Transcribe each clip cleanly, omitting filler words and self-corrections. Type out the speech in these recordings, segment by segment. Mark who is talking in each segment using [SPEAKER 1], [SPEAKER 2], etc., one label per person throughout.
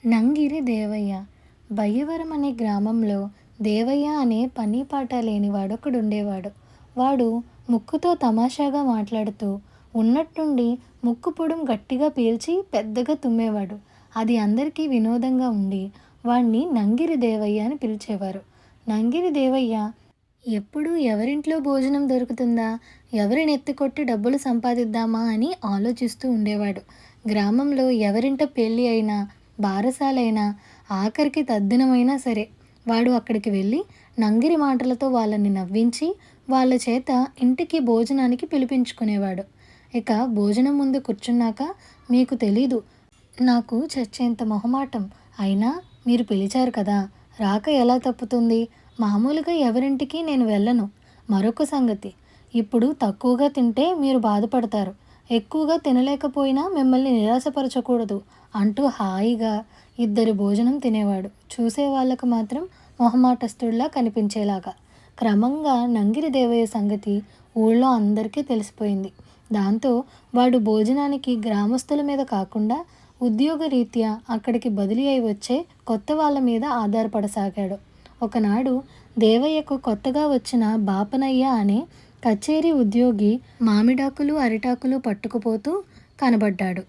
[SPEAKER 1] నంగిరి దేవయ్య. బయ్యవరం అనే గ్రామంలో దేవయ్య అనే పనీపాట లేనివాడొకడుండేవాడు. వాడు ముక్కుతో తమాషాగా మాట్లాడుతూ ఉన్నట్టుండి ముక్కు పొడుం గట్టిగా పీల్చి పెద్దగా తుమ్మేవాడు. అది అందరికీ వినోదంగా ఉండి వాణ్ణి నంగిరి దేవయ్య అని పిలిచేవారు. నంగిరి దేవయ్య ఎప్పుడూ ఎవరింట్లో భోజనం దొరుకుతుందా, ఎవరిని ఎత్తుకొట్టి డబ్బులు సంపాదిద్దామా అని ఆలోచిస్తూ ఉండేవాడు. గ్రామంలో ఎవరింట పెళ్ళి అయినా, బారసాలైనా, ఆఖరికి తద్దినమైనా సరే వాడు అక్కడికి వెళ్ళి నంగిరి మాటలతో వాళ్ళని నవ్వించి వాళ్ళ చేత ఇంటికి భోజనానికి పిలిపించుకునేవాడు. ఇక భోజనం ముందు కూర్చున్నాక, మీకు తెలీదు, నాకు చచ్చేంత మొహమాటం, అయినా మీరు పిలిచారు కదా, రాక ఎలా తప్పుతుంది, మామూలుగా ఎవరింటికి నేను వెళ్ళను. మరొక సంగతి, ఇప్పుడు తక్కువగా తింటే మీరు బాధపడతారు, ఎక్కువగా తినలేకపోయినా మిమ్మల్ని నిరాశపరచకూడదు అంటూ హాయిగా ఇద్దరి భోజనం తినేవాడు. చూసే వాళ్ళకు మాత్రం మొహమాటస్తుడిలా కనిపించేలాగా. క్రమంగా నంగిరి దేవయ్య సంగతి ఊళ్ళో అందరికీ తెలిసిపోయింది. దాంతో వాడు భోజనానికి గ్రామస్తుల మీద కాకుండా ఉద్యోగరీత్యా అక్కడికి బదిలీ అయి వచ్చే కొత్త వాళ్ళ మీద ఆధారపడసాగాడు. ఒకనాడు దేవయ్యకు కొత్తగా వచ్చిన బాపనయ్య అనే కచేరీ ఉద్యోగి మామిడాకులు అరిటాకులు పట్టుకుపోతూ కనబడ్డాడు.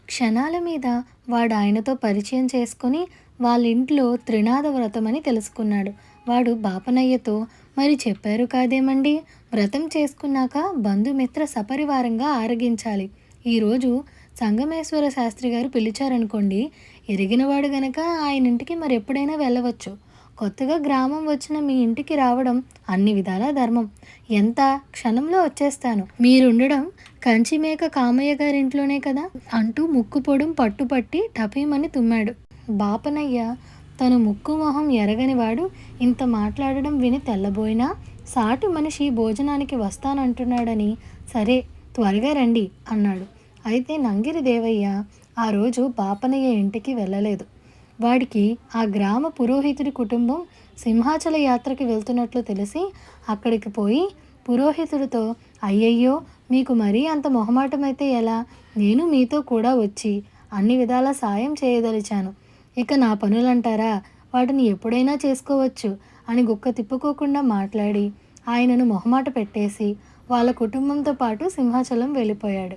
[SPEAKER 1] క్షణాల మీద వాడు ఆయనతో పరిచయం చేసుకుని వాళ్ళింట్లో త్రినాద వ్రతమని తెలుసుకున్నాడు. వాడు బాపనయ్యతో, మరి చెప్పారు కాదేమండి, వ్రతం చేసుకున్నాక బంధుమిత్ర సపరివారంగా ఆరగించాలి. ఈరోజు సంగమేశ్వర శాస్త్రి గారు పిలిచారనుకోండి, ఎరిగినవాడు గనక ఆయన ఇంటికి మరెప్పుడైనా వెళ్ళవచ్చు. కొత్తగా గ్రామం వచ్చిన మీ ఇంటికి రావడం అన్ని విధాలా ధర్మం. ఎంత క్షణంలో వచ్చేస్తాను, మీరుండడం కంచిమేక కామయ్య గారింట్లోనే కదా అంటూ ముక్కు పొడుం పట్టుపట్టి టపీమని తుమ్మాడు. బాపనయ్య తను ముక్కు మొహం ఎరగనివాడు ఇంత మాట్లాడడం విని తెల్లబోయినా, సాటి మనిషి భోజనానికి వస్తానంటున్నాడని, సరే త్వరగా రండి అన్నాడు. అయితే నంగిరి దేవయ్య ఆ రోజు బాపనయ్య ఇంటికి వెళ్ళలేదు. వాడికి ఆ గ్రామ పురోహితుడి కుటుంబం సింహాచల యాత్రకి వెళ్తున్నట్లు తెలిసి అక్కడికి పోయి పురోహితుడితో, అయ్యయ్యో, మీకు మరీ అంత మొహమాటమైతే ఎలా, నేను మీతో కూడా వచ్చి అన్ని విధాల సాయం చేయదలిచాను. ఇక నా పనులంటారా, వాటిని ఎప్పుడైనా చేసుకోవచ్చు అని గుక్క తిప్పుకోకుండా మాట్లాడి ఆయనను మొహమాట పెట్టేసి వాళ్ళ కుటుంబంతో పాటు సింహాచలం వెళ్ళిపోయాడు.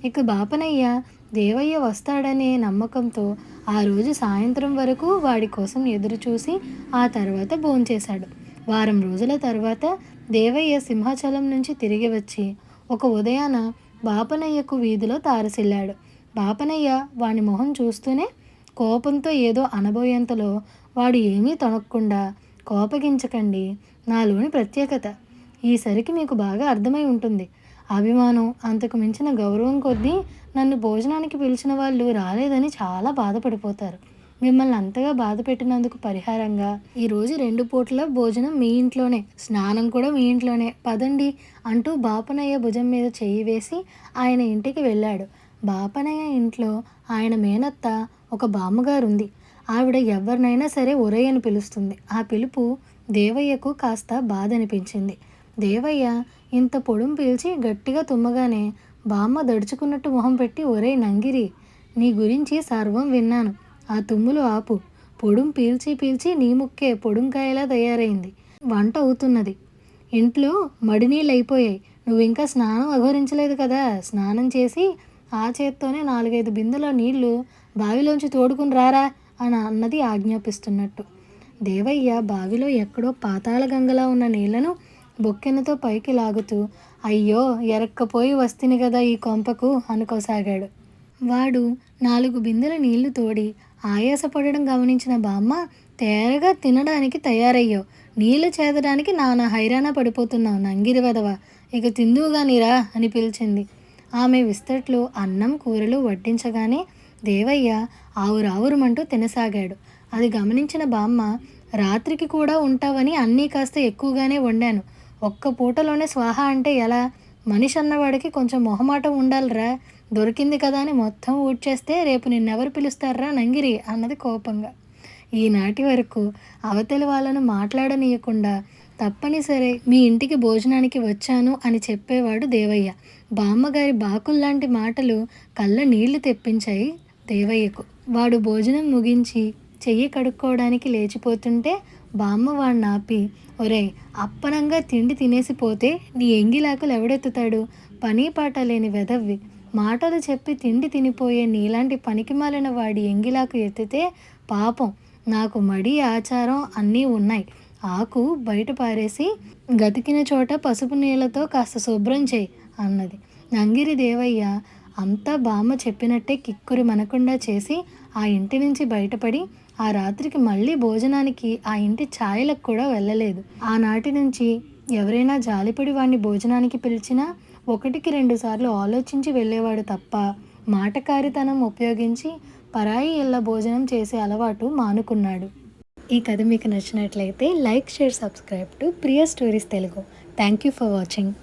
[SPEAKER 1] ఇక బాపనయ్య దేవయ్య వస్తాడనే నమ్మకంతో ఆ రోజు సాయంత్రం వరకు వాడి కోసం ఎదురు చూసి ఆ తర్వాత భోంచేశాడు. వారం రోజుల తర్వాత దేవయ్య సింహాచలం నుంచి తిరిగి వచ్చి ఒక ఉదయాన బాపనయ్యకు వీధిలో తారసిల్లాడు. బాపనయ్య వాని మొహం చూస్తూనే కోపంతో ఏదో అనబోయేంతలో వాడు ఏమీ తొణక్కుండా, కోపగించకండి, నాలోని ప్రత్యేకత ఈసరికి మీకు బాగా అర్థమై ఉంటుంది. అభిమానం, అంతకు మించిన గౌరవం కొద్దీ నన్ను భోజనానికి పిలిచిన వాళ్ళు రాలేదని చాలా బాధపడిపోతారు. మిమ్మల్ని అంతగా బాధ పెట్టినందుకు పరిహారంగా ఈరోజు 2 పూటల భోజనం మీ ఇంట్లోనే, స్నానం కూడా మీ ఇంట్లోనే, పదండి అంటూ బాపనయ్య భుజం మీద చెయ్యి వేసి ఆయన ఇంటికి వెళ్ళాడు. బాపనయ్య ఇంట్లో ఆయన మేనత్త ఒక బామ్మగారుంది. ఆవిడ ఎవరినైనా సరే ఒరేయ్ అని పిలుస్తుంది. ఆ పిలుపు దేవయ్యకు కాస్త బాధ అనిపించింది. దేవయ్య ఇంత పొడుం పీల్చి గట్టిగా తుమ్మగానే బామ్మ దడుచుకున్నట్టు మొహం పెట్టి, ఒరేయ్ నంగిరి, నీ గురించి సర్వం విన్నాను, ఆ తుమ్ములు ఆపు, పొడుం పీల్చి పీల్చి నీ ముక్కే పొడుంకాయలా తయారైంది, వంట అవుతున్నది, ఇంట్లో మడినీళ్ళు అయిపోయాయి, నువ్వు ఇంకా స్నానం అఘోరించలేదు కదా, స్నానం చేసి ఆ చేత్తోనే 4-5 బిందెల నీళ్లు బావిలోంచి తోడుకుని రారా అని అన్నది ఆజ్ఞాపిస్తున్నట్టు. దేవయ్య బావిలో ఎక్కడో పాతాళ గంగలా ఉన్న నీళ్లను బొక్కెనతో పైకి లాగుతూ, అయ్యో ఎరక్కపోయి వస్తిని కదా ఈ కొంపకు అనుకోసాగాడు. వాడు 4 బిందెల నీళ్లు తోడి ఆయాసపడడం గమనించిన బామ్మ, తేరగా తినడానికి తయారయ్యో, నీళ్లు చేదడానికి నానా హైరాణ పడిపోతున్నావు నంగిరి వెధవ, ఇక తిందువుగానిరా అని పిలిచింది. ఆమె విస్తట్లో అన్నం కూరలు వడ్డించగానే దేవయ్య ఆవురావురమంటూ తినసాగాడు. అది గమనించిన బామ్మ, రాత్రికి కూడా ఉంటావని అన్నీ కాస్త ఎక్కువగానే వండాను, ఒక్క పూటలోనే స్వాహా అంటే ఎలా, మనిషి అన్నవాడికి కొంచెం మొహమాటం ఉండాలిరా, దొరికింది కదా అని మొత్తం ఊడ్చేస్తే రేపు నిన్నెవరు పిలుస్తారా నంగిరి అన్నది కోపంగా. ఈనాటి వరకు అవతలి వాళ్ళను మాట్లాడనీయకుండా తప్పనిసరి మీ ఇంటికి భోజనానికి వచ్చాను అని చెప్పేవాడు దేవయ్య. బామ్మగారి బాకుల్లాంటి మాటలు కళ్ళ నీళ్లు తెప్పించాయి దేవయ్యకు. వాడు భోజనం ముగించి చెయ్యి కడుక్కోవడానికి లేచిపోతుంటే బామ్మ వాడిని ఆపి, ఒరేయ్, అప్పనంగా తిండి తినేసిపోతే నీ ఎంగిలాకులు ఎవడెత్తుతాడు? పని పాట లేని వెధవ్వి. మాటలు చెప్పి తిండి తినిపోయే నీలాంటి పనికిమాలిన వాడి ఎంగిలాకు ఎత్తితే పాపం. నాకు మడి ఆచారం అన్నీ ఉన్నాయి. ఆకు బయట పారేసి గతికిన చోట పసుపు నీళ్ళతో కాస్త శుభ్రం చేయి అన్నది. నంగిరి దేవయ్య అంతా బామ్మ చెప్పినట్టే కిక్కురి మనకుండా చేసి ఆ ఇంటి నుంచి బయటపడి ఆ రాత్రికి మళ్ళీ భోజనానికి ఆ ఇంటి ఛాయలకు కూడా వెళ్ళలేదు. ఆనాటి నుంచి ఎవరైనా జాలిపడి వాడిని భోజనానికి పిలిచినా 1కి 2 సార్లు ఆలోచించి వెళ్ళేవాడు తప్ప మాటకారితనం ఉపయోగించి పరాయి ఇళ్ళ భోజనం చేసే అలవాటు మానుకున్నాడు. ఈ కథ మీకు నచ్చినట్లయితే like, share, subscribe to Priya stories Telugu. Thank you for watching.